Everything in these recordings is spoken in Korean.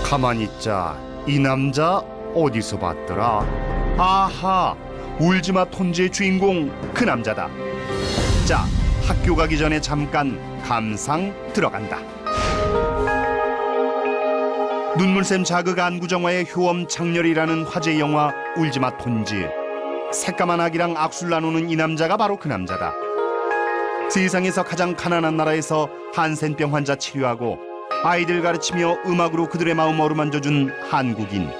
가만히 있자. 이 남자 어디서 봤더라? 아하, 울지마 톤지의 주인공 그 남자다. 자, 학교 가기 전에 잠깐 감상 들어간다. 눈물샘 자극 안구정화의 효엄 장렬이라는 화제 영화 울지마 톤지. 새까만 아기랑 악수를 나누는 이 남자가 바로 그 남자다. 세상에서 가장 가난한 나라에서 한센병 환자 치료하고 아이들 가르치며 음악으로 그들의 마음 어루만져준 한국인.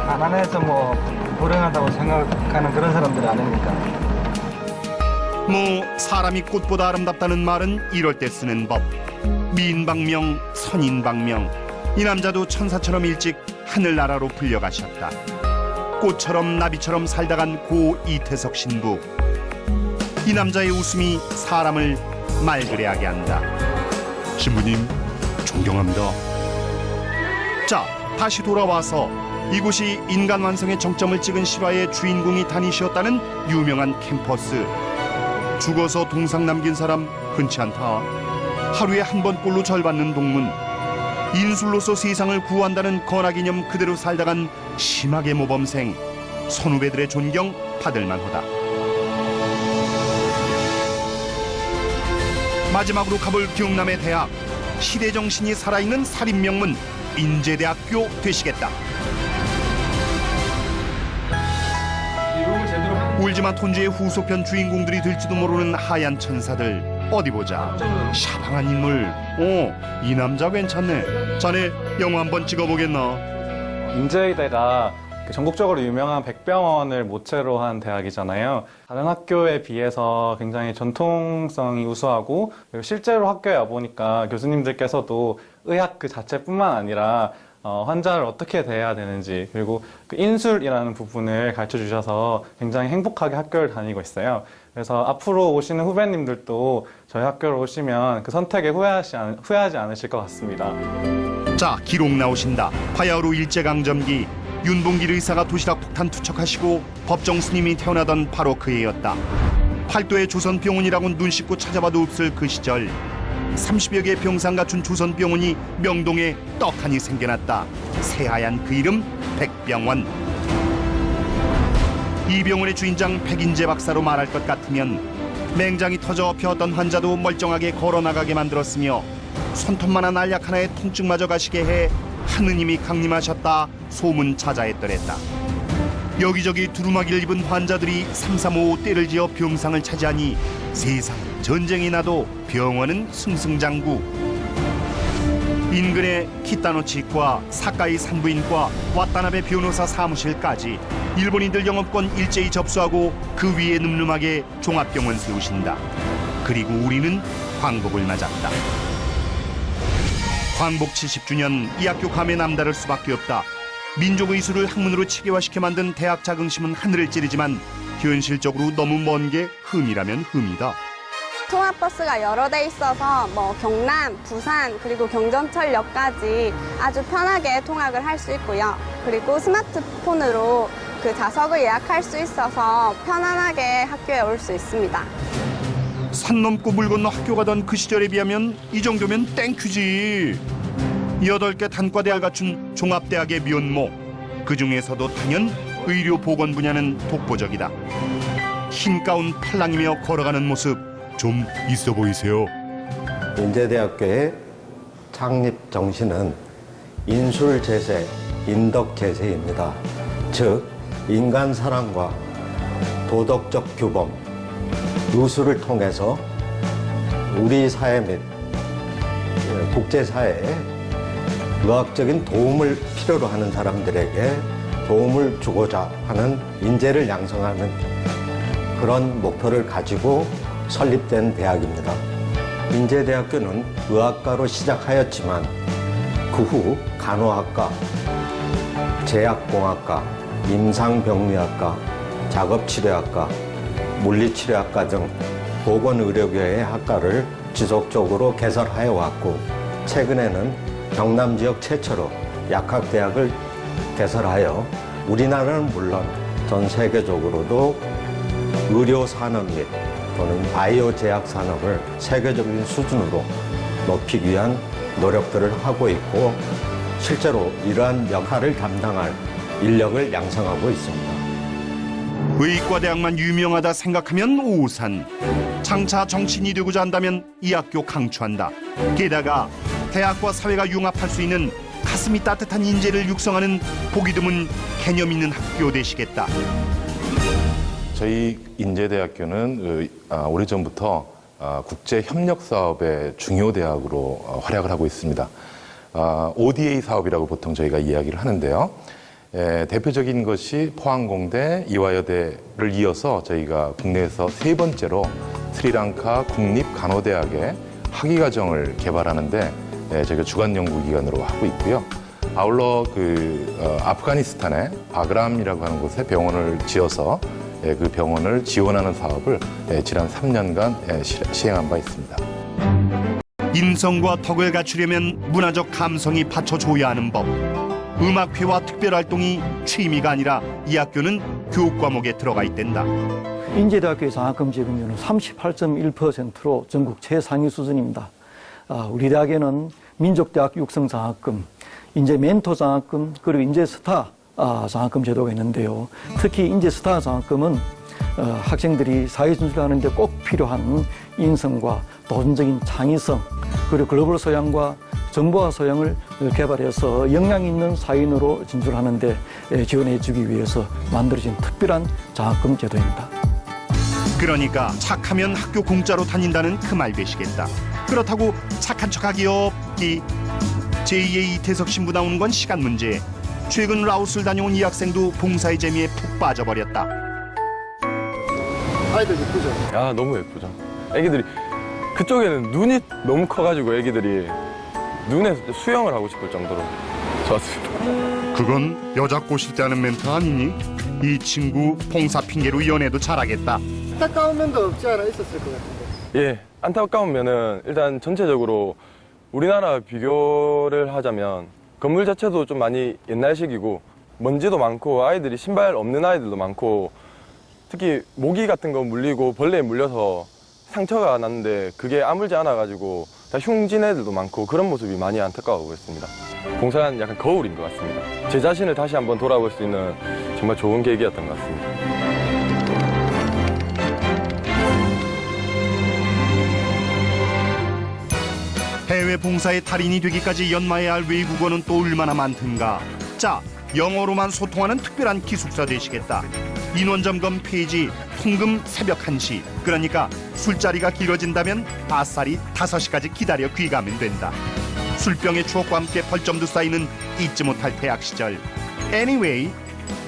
가난해서 뭐 불행하다고 생각하는 그런 사람들이 아닙니까? 뭐 사람이 꽃보다 아름답다는 말은 이럴 때 쓰는 법. 미인방명 선인방명. 이 남자도 천사처럼 일찍 하늘나라로 불려가셨다. 꽃처럼 나비처럼 살다간 고 이태석 신부. 이 남자의 웃음이 사람을 말그레하게 한다. 신부님 존경합니다. 자, 다시 돌아와서 이곳이 인간 완성의 정점을 찍은 실화의 주인공이 다니셨다는 유명한 캠퍼스. 죽어서 동상 남긴 사람 흔치 않다. 하루에 한 번꼴로 절받는 동문. 인술로서 세상을 구한다는 건화기념 그대로 살다간 심하게 모범생. 선후배들의 존경 받을 만하다. 마지막으로 가볼 경남의 대학. 시대정신이 살아있는 살인명문 인제대학교 되시겠다. 울지마 톤지의 후속편 주인공들이 될지도 모르는 하얀 천사들. 어디 보자. 샤방한 인물. 이 남자 괜찮네. 자네 영화 한번 찍어보겠나? 인제의대가 전국적으로 유명한 백병원을 모체로 한 대학이잖아요. 다른 학교에 비해서 굉장히 전통성이 우수하고, 그리고 실제로 학교에 와보니까 교수님들께서도 의학 그 자체뿐만 아니라 환자를 어떻게 대해야 되는지, 그리고 그 인술이라는 부분을 가르쳐 주셔서 굉장히 행복하게 학교를 다니고 있어요. 그래서 앞으로 오시는 후배님들도 저희 학교로 오시면 그 선택에 후회하지 않으실 것 같습니다. 자, 기록 나오신다. 바야흐로 일제강점기 윤봉길 의사가 도시락 폭탄 투척하시고 법정 스님이 태어나던 바로 그 해였다. 팔도의 조선병원이라고 눈 씻고 찾아봐도 없을 그 시절 30여 개의 병상 갖춘 조선병원이 명동에 떡하니 생겨났다. 새하얀 그 이름 백병원. 이 병원의 주인장 백인재 박사로 말할 것 같으면 맹장이 터져 펴었던 환자도 멀쩡하게 걸어나가게 만들었으며 손톱만한 알약 하나에 통증마저 가시게 해 하느님이 강림하셨다 소문 자자했더랬다. 여기저기 두루마기를 입은 환자들이 335 때를 지어 병상을 차지하니 세상 전쟁이 나도 병원은 승승장구. 인근의 키타노치과 사카이 산부인과 와타나베 변호사 사무실까지 일본인들 영업권 일제히 접수하고 그 위에 늠름하게 종합병원 세우신다. 그리고 우리는 광복을 맞았다. 광복 70주년 이 학교 감에 남다를 수밖에 없다. 민족의술을 학문으로 체계화시켜 만든 대학 자긍심은 하늘을 찌르지만 현실적으로 너무 먼 게 흠이라면 흠이다. 통합버스가 여러 대 있어서 경남, 부산, 그리고 경전철역까지 아주 편하게 통학을 할 수 있고요. 그리고 스마트폰으로 그 좌석을 예약할 수 있어서 편안하게 학교에 올 수 있습니다. 산 넘고 물 건너 학교 가던 그 시절에 비하면 이 정도면 땡큐지. 8개 단과대를 갖춘 종합대학의 면모. 그 중에서도 단연 의료 보건 분야는 독보적이다. 흰 가운 팔랑이며 걸어가는 모습 좀 있어 보이세요. 인제대학교의 창립 정신은 인술제세, 인덕제세입니다. 즉 인간 사랑과 도덕적 규범, 유술을 통해서 우리 사회 및 국제사회에 의학적인 도움을 필요로 하는 사람들에게 도움을 주고자 하는 인재를 양성하는 그런 목표를 가지고 설립된 대학입니다. 인제대학교는 의학과로 시작하였지만 그 후 간호학과, 제약공학과, 임상병리학과, 작업치료학과, 물리치료학과 등 보건의료계의 학과를 지속적으로 개설하여 왔고 최근에는 경남 지역 최초로 약학대학을 개설하여 우리나라는 물론 전 세계적으로도 의료산업 및 또는 바이오 제약 산업을 세계적인 수준으로 높이기 위한 노력들을 하고 있고 실제로 이러한 역할을 담당할 인력을 양성하고 있습니다. 의과대학만 유명하다 생각하면 오산. 장차 정치인이 되고자 한다면 이 학교 강추한다. 게다가 대학과 사회가 융합할 수 있는 가슴이 따뜻한 인재를 육성하는 보기 드문 개념 있는 학교 되시겠다. 저희 인제대학교는 오래전부터 국제협력사업의 중요 대학으로 활약을 하고 있습니다. ODA 사업이라고 보통 저희가 이야기를 하는데요. 대표적인 것이 포항공대, 이화여대를 이어서 저희가 국내에서 세 번째로 스리랑카 국립간호대학의 학위과정을 개발하는데 저희가 주간 연구기관으로 하고 있고요. 아울러 아프가니스탄의 바그람이라고 하는 곳에 병원을 지어서 그 병원을 지원하는 사업을 지난 3년간 시행한 바 있습니다. 인성과 덕을 갖추려면 문화적 감성이 받쳐줘야 하는 법. 음악회와 특별활동이 취미가 아니라 이 학교는 교육 과목에 들어가 있댄다. 인제대학교의 장학금 지급률은 38.1%로 전국 최상위 수준입니다. 우리 대학에는 민족대학 육성 장학금, 인재 멘토 장학금, 그리고 인재 스타 장학금 제도가 있는데요. 특히 인재 스타 장학금은 학생들이 사회 진출하는 데 꼭 필요한 인성과 도전적인 창의성, 그리고 글로벌 소양과 정보화 소양을 개발해서 역량 있는 사인으로 진출하는 데 지원해 주기 위해서 만들어진 특별한 장학금 제도입니다. 그러니까 착하면 학교 공짜로 다닌다는 그 말 되시겠다. 그렇다고 착한 척하기 없기. 제2의 이태석 신부 나오는 건 시간 문제. 최근 라오스를 다녀온 이 학생도 봉사의 재미에 푹 빠져버렸다. 아이들 예쁘죠? 야, 너무 예쁘죠. 애기들이 그쪽에는 눈이 너무 커가지고 애기들이 눈에 수영을 하고 싶을 정도로 좋았습니다. 그건 여자 꼬실 때 하는 멘트 아니니? 이 친구 봉사 핑계로 연애도 잘하겠다. 안타까운 면도 없지 않아 있었을 것 같은데. 예, 안타까운 면은 일단 전체적으로 우리나라 비교를 하자면 건물 자체도 좀 많이 옛날식이고 먼지도 많고 아이들이 신발 없는 아이들도 많고 특히 모기 같은 거 물리고 벌레에 물려서 상처가 났는데 그게 아물지 않아가지고 다 흉진 애들도 많고 그런 모습이 많이 안타까워하고 있습니다. 봉사는 약간 거울인 것 같습니다. 제 자신을 다시 한번 돌아볼 수 있는 정말 좋은 계기였던 것 같습니다. 해외 봉사의 달인이 되기까지 연마해야 할 외국어는 또 얼마나 많던가. 자, 영어로만 소통하는 특별한 기숙사 되시겠다. 인원 점검 페이지 통금 새벽 1시. 그러니까 술자리가 길어진다면 아싸리 5시까지 기다려 귀가하면 된다. 술병의 추억과 함께 벌점도 쌓이는 잊지 못할 대학 시절. Anyway,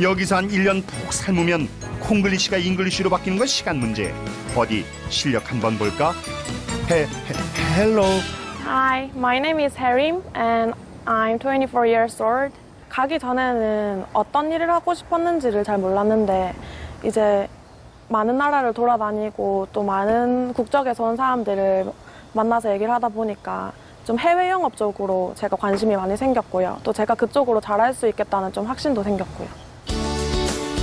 여기서 한 1년 푹 삶으면 콩글리시가 잉글리시로 바뀌는 건 시간 문제. 어디 실력 한번 볼까? Hello. Hi, my name is Harim and I'm 24 years old. 가기 전에는 어떤 일을 하고 싶었는지를 잘 몰랐는데 이제 많은 나라를 돌아다니고 또 많은 국적에서 온 사람들을 만나서 얘기를 하다 보니까 좀 해외 영업 쪽으로 제가 관심이 많이 생겼고요. 또 제가 그쪽으로 잘할 수 있겠다는 좀 확신도 생겼고요.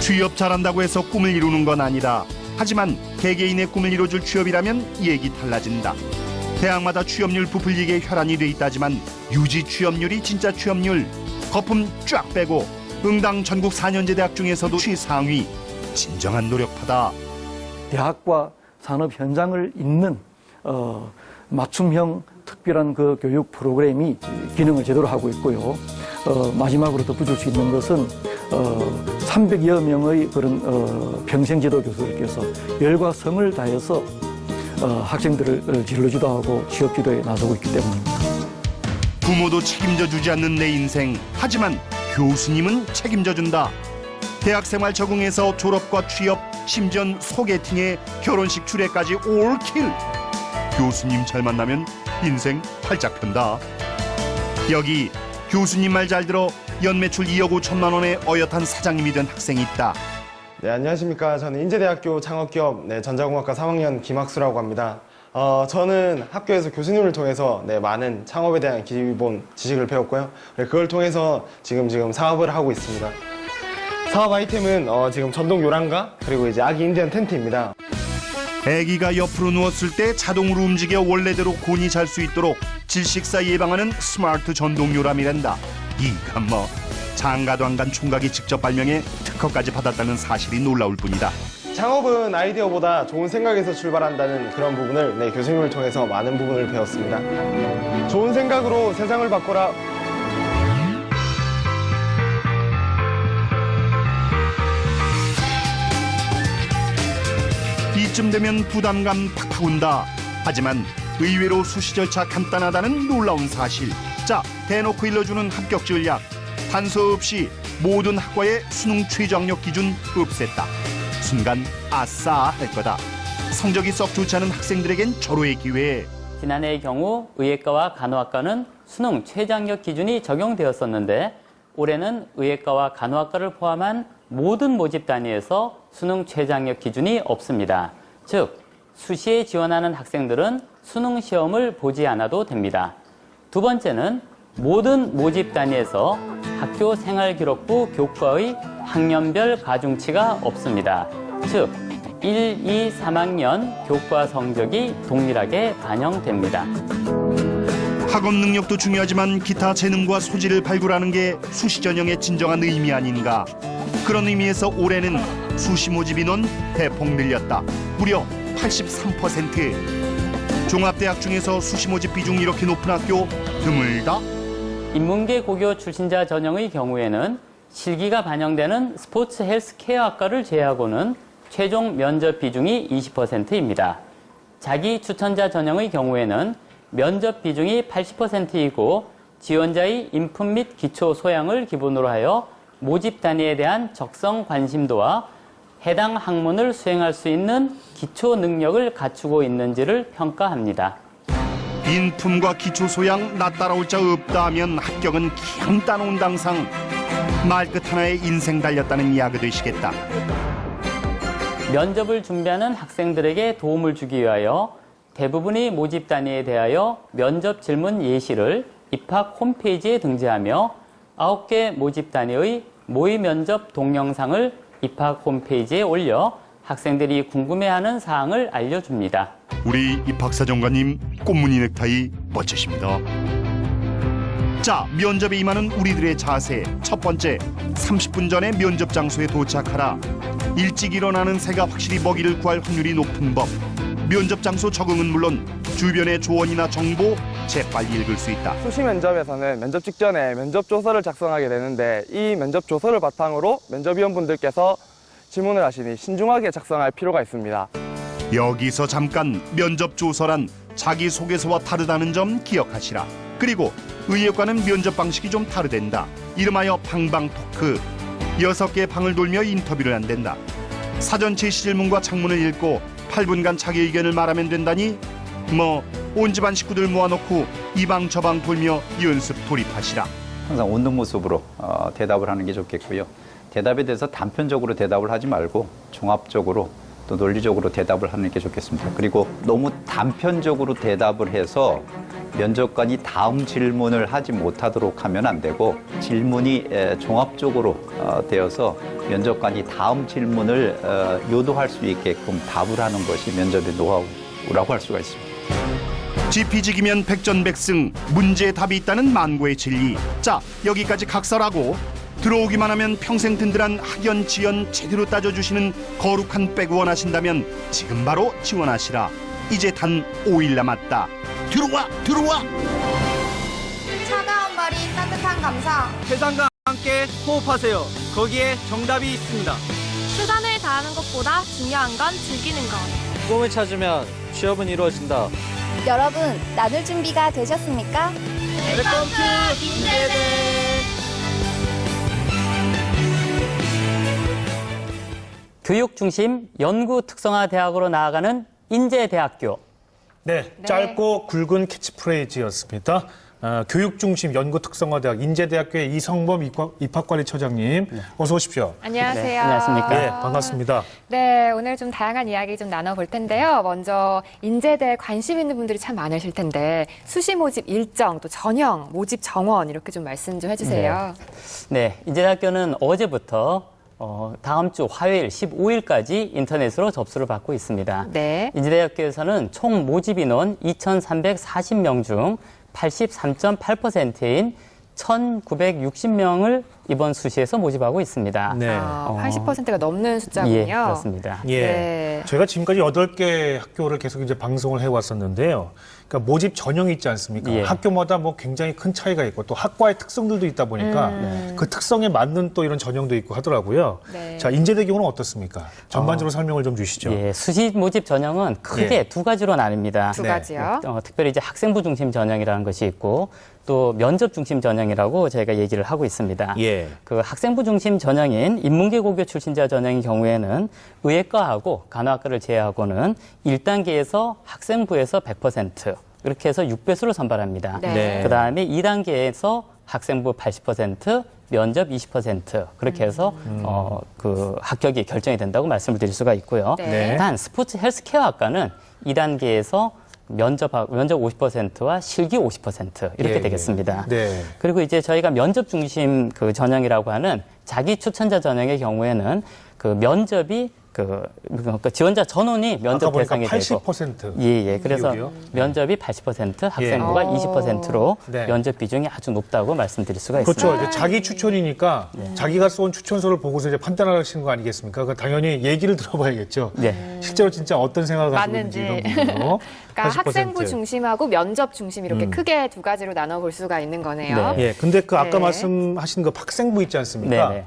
취업 잘한다고 해서 꿈을 이루는 건 아니다. 하지만 개개인의 꿈을 이뤄줄 취업이라면 얘기 달라진다. 대학마다 취업률 부풀리게 혈안이 돼 있다지만 유지 취업률이 진짜 취업률. 거품 쫙 빼고 응당 전국 4년제 대학 중에서도 최상위. 진정한 노력파다. 대학과 산업 현장을 잇는 맞춤형 특별한 그 교육 프로그램이 기능을 제대로 하고 있고요. 마지막으로 덧붙일 수 있는 것은 300여 명의 그런 평생지도 교수들께서 열과 성을 다해서 학생들을 진로 지도하고 취업 지도에 나서고 있기 때문입니다. 부모도 책임져 주지 않는 내 인생. 하지만 교수님은 책임져 준다. 대학생활 적응에서 졸업과 취업, 심지어 소개팅에 결혼식 주례까지 올킬. 교수님 잘 만나면 인생 활짝 편다. 여기 교수님 말 잘 들어 연매출 2억 5천만 원의 어엿한 사장님이 된 학생이 있다. 네, 안녕하십니까. 저는 인제대학교 창업기업 전자공학과 3학년 김학수라고 합니다. 저는 학교에서 교수님을 통해서 많은 창업에 대한 기본 지식을 배웠고요. 그걸 통해서 지금 사업을 하고 있습니다. 사업 아이템은 지금 전동 요랑가 그리고 이제 아기 인디언 텐트입니다. 아기가 옆으로 누웠을 때 자동으로 움직여 원래대로 곤히 잘 수 있도록 질식사 예방하는 스마트 전동요람이란다. 이가 뭐 장가도 안 간 총각이 직접 발명해 특허까지 받았다는 사실이 놀라울 뿐이다. 창업은 아이디어보다 좋은 생각에서 출발한다는 그런 부분을 교수님을 통해서 많은 부분을 배웠습니다. 좋은 생각으로 세상을 바꿔라. 이쯤 되면 부담감 팍팍 온다. 하지만 의외로 수시 절차 간단하다는 놀라운 사실. 자, 대놓고 일러주는 합격 전략. 단서 없이 모든 학과의 수능 최저학력 기준 없앴다. 순간 아싸 할 거다. 성적이 썩 좋지 않은 학생들에겐 절호의 기회. 지난해의 경우 의예과와 간호학과는 수능 최저학력 기준이 적용되었었는데 올해는 의예과와 간호학과를 포함한 모든 모집 단위에서 수능 최저학력 기준이 없습니다. 즉, 수시에 지원하는 학생들은 수능 시험을 보지 않아도 됩니다. 두 번째는 모든 모집 단위에서 학교 생활기록부 교과의 학년별 가중치가 없습니다. 즉, 1, 2, 3학년 교과 성적이 동일하게 반영됩니다. 학업 능력도 중요하지만 기타 재능과 소질을 발굴하는 게 수시 전형의 진정한 의미 아닌가. 그런 의미에서 올해는 수시 모집 인원 대폭 늘렸다. 무려 83%. 종합대학 중에서 수시 모집 비중이 이렇게 높은 학교 드물다. 인문계 고교 출신자 전형의 경우에는 실기가 반영되는 스포츠 헬스케어 학과를 제외하고는 최종 면접 비중이 20%입니다. 자기 추천자 전형의 경우에는 면접 비중이 80%이고 지원자의 인품 및 기초 소양을 기본으로 하여 모집 단위에 대한 적성 관심도와 해당 학문을 수행할 수 있는 기초 능력을 갖추고 있는지를 평가합니다. 인품과 기초 소양 나 따라올 자 없다 하면 합격은 그냥 따놓은 당상. 말끝 하나에 인생 달렸다는 이야기 되시겠다. 면접을 준비하는 학생들에게 도움을 주기 위하여 대부분의 모집 단위에 대하여 면접 질문 예시를 입학 홈페이지에 등재하며 9개 모집 단위의 모의 면접 동영상을 입학 홈페이지에 올려 학생들이 궁금해하는 사항을 알려줍니다. 우리 입학사정관님 꽃무늬 넥타이 멋지십니다. 자, 면접에 임하는 우리들의 자세. 첫 번째, 30분 전에 면접 장소에 도착하라. 일찍 일어나는 새가 확실히 먹이를 구할 확률이 높은 법. 면접 장소 적응은 물론 주변의 조언이나 정보 재빨리 읽을 수 있다. 수시 면접에서는 면접 직전에 면접 조서를 작성하게 되는데 이 면접 조서를 바탕으로 면접위원분들께서 질문을 하시니 신중하게 작성할 필요가 있습니다. 여기서 잠깐 면접 조서란 자기소개서와 다르다는 점 기억하시라. 그리고 의예과는 면접 방식이 좀 다르댄다. 이름하여 방방토크. 6개의 방을 돌며 인터뷰를 한댄다. 사전 제시 질문과 창문을 읽고 8분간 자기 의견을 말하면 된다니 뭐 온 집안 식구들 모아놓고 이 방 저 방 돌며 연습 돌입하시라. 항상 웃는 모습으로 대답을 하는 게 좋겠고요. 대답에 대해서 단편적으로 대답을 하지 말고 종합적으로 또 논리적으로 대답을 하는 게 좋겠습니다. 그리고 너무 단편적으로 대답을 해서 면접관이 다음 질문을 하지 못하도록 하면 안 되고 질문이 종합적으로 되어서 면접관이 다음 질문을 요도할 수 있게끔 답을 하는 것이 면접의 노하우라고 할 수가 있습니다. 지피지기면 백전백승, 문제에 답이 있다는 만고의 진리. 자, 여기까지 각설하고 들어오기만 하면 평생 든든한 학연, 지연 제대로 따져주시는 거룩한 백 원하신다면 지금 바로 지원하시라. 이제 단 5일 남았다. 들어와! 차가운 머리, 따뜻한 감성. 세상과 함께 호흡하세요. 거기에 정답이 있습니다. 최선을 다하는 것보다 중요한 건 즐기는 것. 꿈을 찾으면 취업은 이루어진다. 여러분, 나눌 준비가 되셨습니까? 웰컴 투 인제대. 교육 중심 연구 특성화 대학으로 나아가는 인제대학교. 네, 짧고 굵은 캐치프레이즈였습니다. 교육 중심 연구 특성화대학 인제대학교의 이성범 입학관리처장님, 어서 오십시오. 안녕하세요. 네, 안녕하십니까. 네, 반갑습니다. 네, 오늘 좀 다양한 이야기 좀 나눠볼 텐데요. 먼저 인제대에 관심 있는 분들이 참 많으실 텐데 수시 모집 일정, 또 전형, 모집 정원 이렇게 좀 말씀 좀 해주세요. 네, 인제대학교는 어제부터 다음 주 화요일 15일까지 인터넷으로 접수를 받고 있습니다. 네. 인제대학교에서는 총 모집 인원 2,340명 중 83.8%인 1,960명을 이번 수시에서 모집하고 있습니다. 네. 80%가 넘는 숫자군요. 예, 그렇습니다. 예. 네. 저희가 지금까지 8개 학교를 계속 이제 방송을 해왔었는데요. 그러니까 모집 전형이 있지 않습니까? 예. 학교마다 뭐 굉장히 큰 차이가 있고 또 학과의 특성들도 있다 보니까 그 특성에 맞는 또 이런 전형도 있고 하더라고요. 네. 자, 인제대 경우는 어떻습니까? 전반적으로 설명을 좀 주시죠. 예, 수시 모집 전형은 크게 예. 두 가지로 나뉩니다. 두 가지요. 특별히 이제 학생부 중심 전형이라는 것이 있고 또 면접 중심 전형이라고 저희가 얘기를 하고 있습니다. 예. 그 학생부 중심 전형인 인문계 고교 출신자 전형의 경우에는 의예과하고 간호학과를 제외하고는 1단계에서 학생부에서 100% 이렇게 해서 6배수를 선발합니다. 네. 그다음에 2단계에서 학생부 80%, 면접 20% 그렇게 해서 그 합격이 결정이 된다고 말씀을 드릴 수가 있고요. 네. 단 스포츠 헬스케어 학과는 2단계에서 면접 50%와 실기 50% 이렇게 예, 되겠습니다. 네. 그리고 이제 저희가 면접 중심 그 전형이라고 하는 자기 추천자 전형의 경우에는 그 면접이 그 지원자 전원이 면접 아까 보니까 대상이 되고 80%. 예. 그래서 기억이요? 면접이 80%, 학생부가 예. 20%로 네. 면접 비중이 아주 높다고 말씀드릴 수가 그렇죠. 있습니다. 이제 자기 추천이니까 자기가 쏜 추천서를 보고서 이제 판단하시는 거 아니겠습니까? 그 당연히 얘기를 들어봐야겠죠. 네. 실제로 진짜 어떤 생각을 가지고 있는지 맞는지. 이런 부분으로. 그러니까 80%. 학생부 중심하고 면접 중심 이렇게 크게 두 가지로 나눠볼 수가 있는 거네요. 네. 예, 근데 그 아까 네. 말씀하신 그 학생부 있지 않습니까? 네네.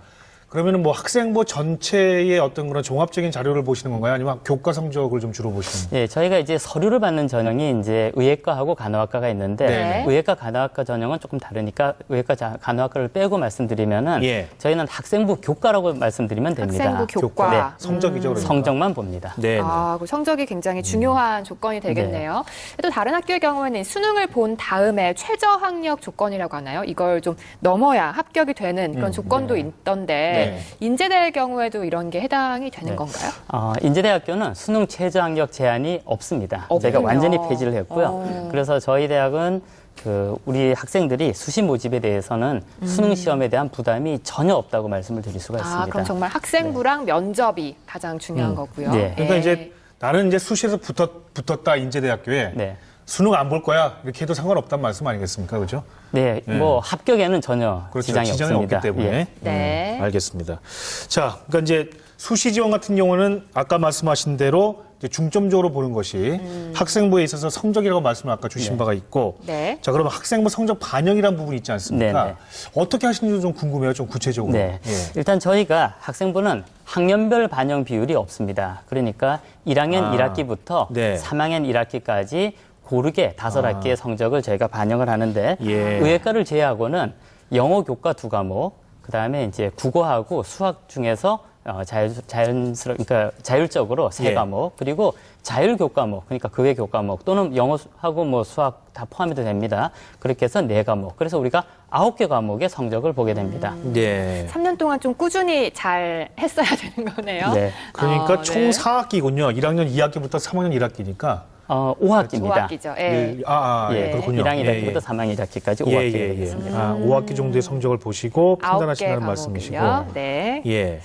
그러면은 뭐 학생부 전체의 어떤 그런 종합적인 자료를 보시는 건가요? 아니면 교과 성적을 좀 주로 보시는 건가요? 예, 저희가 이제 서류를 받는 전형이 이제 의예과하고 간호학과가 있는데 네. 의예과 간호학과 전형은 조금 다르니까 의예과 간호학과를 빼고 말씀드리면은 예. 저희는 학생부 교과라고 말씀드리면 됩니다. 학생부 교과. 네. 성적이죠, 그러니까. 성적만 봅니다. 네. 아, 그 성적이 굉장히 중요한 조건이 되겠네요. 또 다른 학교의 경우에는 수능을 본 다음에 최저 학력 조건이라고 하나요? 이걸 좀 넘어야 합격이 되는 그런 조건도 있던데 인제대의 경우에도 이런 게 해당이 되는 건가요? 인제대학교는 수능 최저 학력 제한이 없습니다. 없군요. 저희가 완전히 폐지를 했고요. 그래서 저희 대학은 그 우리 학생들이 수시 모집에 대해서는 수능 시험에 대한 부담이 전혀 없다고 말씀을 드릴 수가 있습니다. 아, 그럼 정말 학생부랑 면접이 가장 중요한 거고요. 네. 그러니까 예. 이제 나는 이제 수시에서 붙었다 인제대학교에 네. 수능 안 볼 거야 이렇게 해도 상관없다는 말씀 아니겠습니까, 그렇죠? 네, 뭐 합격에는 전혀 그렇죠. 지장이 없습니다. 없기 때문에. 예. 네. 알겠습니다. 자, 그러니까 이제 수시 지원 같은 경우는 아까 말씀하신 대로 이제 중점적으로 보는 것이 학생부에 있어서 성적이라고 말씀을 아까 주신 바가 있고, 네. 자, 그러면 학생부 성적 반영이라는 부분이 있지 않습니까? 네네. 어떻게 하시는지 좀 궁금해요, 좀 구체적으로. 네. 예. 일단 저희가 학생부는 학년별 반영 비율이 없습니다. 그러니까 1학년 1학기부터 네. 3학년 1학기까지 고르게 5학기의 성적을 저희가 반영을 하는데 예. 의예과를 제외하고는 영어 교과 2과목, 그다음에 이제 국어하고 수학 중에서 그러니까 자율적으로 3과목, 그리고 자율 교과목, 그러니까 그 외 교과목 또는 영어하고 뭐 수학 다 포함해도 됩니다. 그렇게 해서 4과목. 그래서 우리가 9개 과목의 성적을 보게 됩니다. 네. 3년 동안 좀 꾸준히 잘 했어야 되는 거네요. 네. 그러니까 아, 총 네. 4학기군요. 1학년 2학기부터 3학년 1학기니까. 5학기입니다. 5학기죠. 예. 예, 그렇군요. 1학년 예, 1학기부터 3학년 1학기까지 예, 5학기가 예, 예. 되겠습니다. 5학기 정도의 성적을 보시고 9개 판단하신다는 과목이요. 말씀이시고. 네. 예.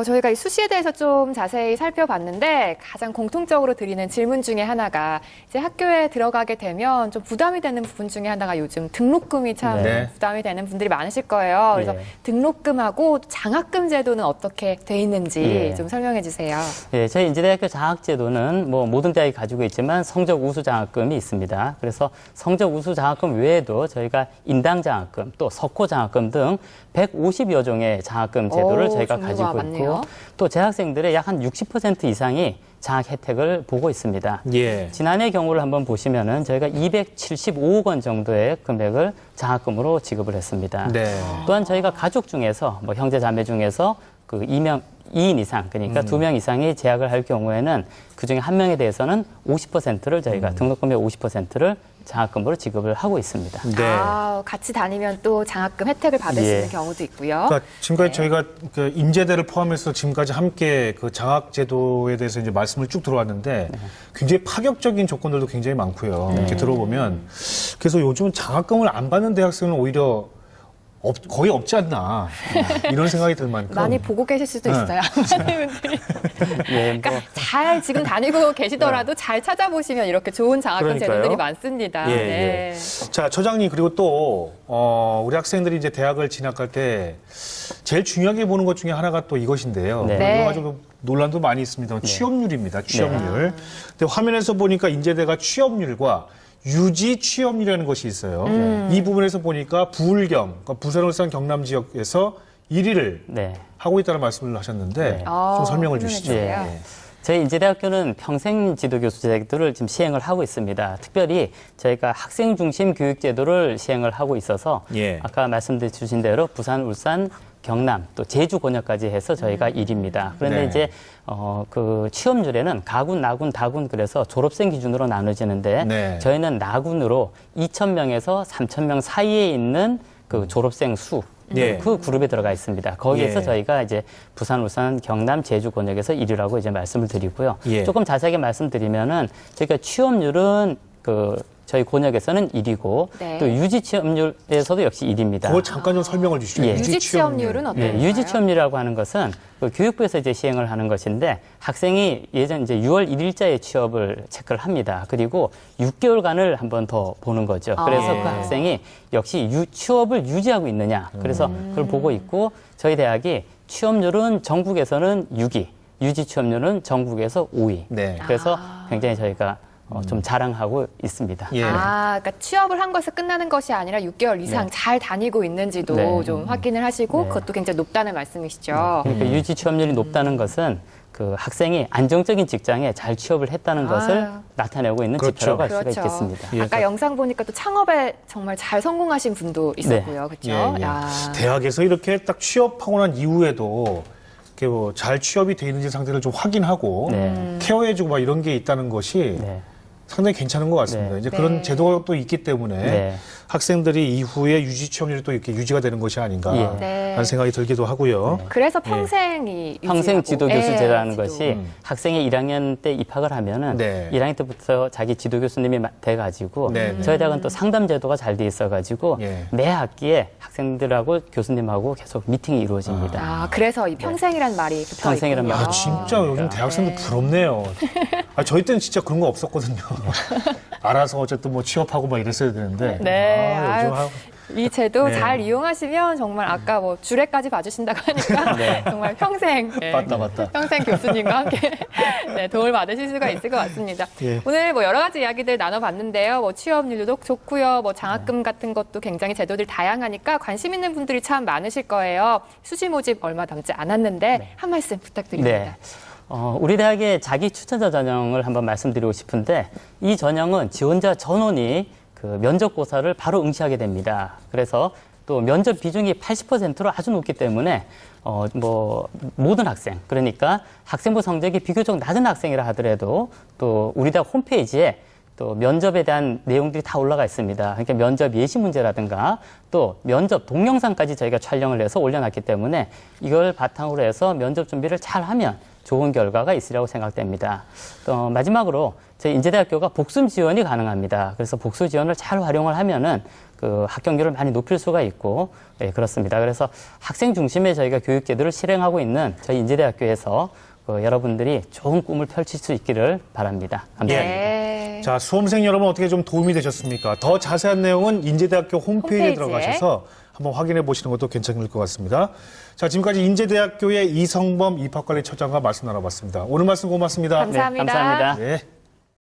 저희가 이 수시에 대해서 좀 자세히 살펴봤는데 가장 공통적으로 드리는 질문 중에 하나가 이제 학교에 들어가게 되면 좀 부담이 되는 부분 중에 하나가 요즘 등록금이 참 네. 부담이 되는 분들이 많으실 거예요. 그래서 예. 등록금하고 장학금 제도는 어떻게 돼 있는지 예. 좀 설명해 주세요. 예, 저희 인제대학교 장학제도는 뭐 모든 대학이 가지고 있지만 성적 우수 장학금이 있습니다. 그래서 성적 우수 장학금 외에도 저희가 인당 장학금, 또 석호 장학금 등 150여 종의 장학금 제도를 저희가 종류가 가지고 많네요. 있고 또 재학생들의 약 한 60% 이상이 장학 혜택을 보고 있습니다. 예. 지난해 경우를 한번 보시면은 저희가 275억 원 정도의 금액을 장학금으로 지급을 했습니다. 네. 또한 저희가 가족 중에서 뭐 형제 자매 중에서 그 2인 이상, 그러니까 2명 이상이 재학을 할 경우에는 그중에 한 명에 대해서는 50%를 저희가 등록금의 50%를 장학금으로 지급을 하고 있습니다. 네. 같이 다니면 또 장학금 혜택을 받을 수 예. 있는 경우도 있고요. 그러니까 지금까지 네. 저희가 그 인제대를 포함해서 지금까지 함께 그 장학제도에 대해서 이제 말씀을 쭉 들어왔는데 굉장히 파격적인 조건들도 굉장히 많고요. 이렇게 들어보면 그래서 요즘은 장학금을 안 받는 대학생은 오히려 거의 없지 않나 이런 생각이 들 만큼 많이 보고 계실 수도 네. 있어요. 많은 분들이. 예, 그러니까 잘 지금 다니고 계시더라도 잘 찾아보시면 이렇게 좋은 장학금 그러니까요. 제도들이 많습니다. 예, 네. 자, 처장님, 그리고 또, 우리 학생들이 이제 대학을 진학할 때 제일 중요하게 보는 것 중에 하나가 또 이것인데요. 네. 이거 가지고 논란도 많이 있습니다. 취업률입니다. 취업률. 근데 화면에서 보니까 인제대가 취업률과 유지 취업률이라는 것이 있어요. 이 부분에서 보니까 부울경, 그러니까 부산, 울산, 경남 지역에서 1위를 네. 하고 있다는 말씀을 하셨는데 좀 설명을 주시죠. 설명해 예. 저희 인제대학교는 평생 지도교수 제도를 지금 시행을 하고 있습니다. 특별히 저희가 학생 중심 교육 제도를 시행을 하고 있어서 예. 아까 말씀드린 주신 대로 부산, 울산, 경남 또 제주 권역까지 해서 저희가 1위입니다. 그런데 네. 이제 그 취업률에는 가군, 나군, 다군 그래서 졸업생 기준으로 나눠지는데 네. 저희는 나군으로 2,000명에서 3,000명 사이에 있는 그 졸업생 수 예. 그 그룹에 들어가 있습니다. 거기에서 예. 저희가 이제 부산, 울산, 경남, 제주 권역에서 1위라고 이제 말씀을 드리고요. 예. 조금 자세하게 말씀드리면은 저희가 취업률은 그 저희 권역에서는 1위고 네. 또 유지 취업률에서도 역시 1위입니다. 그거 잠깐 좀 설명을 주시죠. 예. 유지 취업률은 어떤가요? 예, 유지 취업률이라고 하는 것은 그 교육부에서 이제 시행을 하는 것인데 학생이 예전 이제 6월 1일자에 취업을 체크를 합니다. 그리고 6개월간을 한 번 더 보는 거죠. 그래서 그 학생이 역시 취업을 유지하고 있느냐. 그래서 그걸 보고 있고 저희 대학이 취업률은 전국에서는 6위, 유지 취업률은 전국에서 5위. 네. 그래서 굉장히 저희가 좀 자랑하고 있습니다. 예. 그러니까 취업을 한 것에 끝나는 것이 아니라 6개월 이상 네. 잘 다니고 있는지도 네. 좀 확인을 하시고 네. 그것도 굉장히 높다는 말씀이시죠. 그러니까 유지 취업률이 높다는 것은 그 학생이 안정적인 직장에 잘 취업을 했다는 것을 나타내고 있는 그렇죠. 지표라고 할 수가 그렇죠. 있겠습니다. 예. 아까 영상 보니까 또 창업에 정말 잘 성공하신 분도 있었고요. 그렇죠? 예, 예. 대학에서 이렇게 딱 취업하고 난 이후에도 이렇게 뭐 잘 취업이 돼 있는지 상태를 좀 확인하고 네. 케어해주고 막 이런 게 있다는 것이 네. 상당히 괜찮은 것 같습니다. 네. 이제 네. 그런 제도가 또 있기 때문에 네. 학생들이 이후에 유지 취업률이 또 이렇게 유지가 되는 것이 아닌가 예. 네. 하는 생각이 들기도 하고요. 그래서 평생이 평생 지도 교수제라는 지도. 것이 학생이 1학년 때 입학을 하면은 네. 1학년 때부터 자기 지도 교수님이 돼가지고 네. 저희 대학은 또 상담 제도가 잘 돼 있어가지고 예. 매 학기에 학생들하고 교수님하고 계속 미팅이 이루어집니다. 그래서 이 평생이란 말이 붙어 평생이란 있군요. 말이 아, 진짜 요즘 대학생들 부럽네요. 저희 때는 진짜 그런 거 없었거든요. 알아서 어쨌든 뭐 취업하고 막 이랬어야 되는데. 네. 요즘 아유, 이 제도 네. 잘 이용하시면 정말 아까 뭐 주례까지 봐주신다고 하니까 정말 평생 맞다. 평생 교수님과 함께 네, 도움을 받으실 수가 있을 것 같습니다. 예. 오늘 뭐 여러 가지 이야기들 나눠봤는데요. 뭐 취업률도 좋고요. 뭐 장학금 같은 것도 굉장히 제도들 다양하니까 관심 있는 분들이 참 많으실 거예요. 수시 모집 얼마 남지 않았는데 한 말씀 부탁드립니다. 네. 우리 대학의 자기 추천자 전형을 한번 말씀드리고 싶은데 이 전형은 지원자 전원이 그 면접고사를 바로 응시하게 됩니다. 그래서 또 면접 비중이 80%로 아주 높기 때문에 뭐 모든 학생, 그러니까 학생부 성적이 비교적 낮은 학생이라 하더라도 또 우리 대학 홈페이지에 또 면접에 대한 내용들이 다 올라가 있습니다. 그러니까 면접 예시 문제라든가 또 면접 동영상까지 저희가 촬영을 해서 올려놨기 때문에 이걸 바탕으로 해서 면접 준비를 잘하면 좋은 결과가 있으리라고 생각됩니다. 또 마지막으로 저희 인제대학교가 복수 지원이 가능합니다. 그래서 복수 지원을 잘 활용을 하면은 그 합격률을 많이 높일 수가 있고, 예, 그렇습니다. 그래서 학생 중심의 저희가 교육 제도를 실행하고 있는 저희 인제대학교에서 여러분들이 좋은 꿈을 펼칠 수 있기를 바랍니다. 감사합니다. 네. 자, 수험생 여러분 어떻게 좀 도움이 되셨습니까? 더 자세한 내용은 인제대학교 홈페이지에 들어가셔서 한번 확인해 보시는 것도 괜찮을 것 같습니다. 자, 지금까지 인제대학교의 이성범 입학관리처장과 말씀 나눠봤습니다. 오늘 말씀 고맙습니다. 감사합니다. 네, 감사합니다. 네.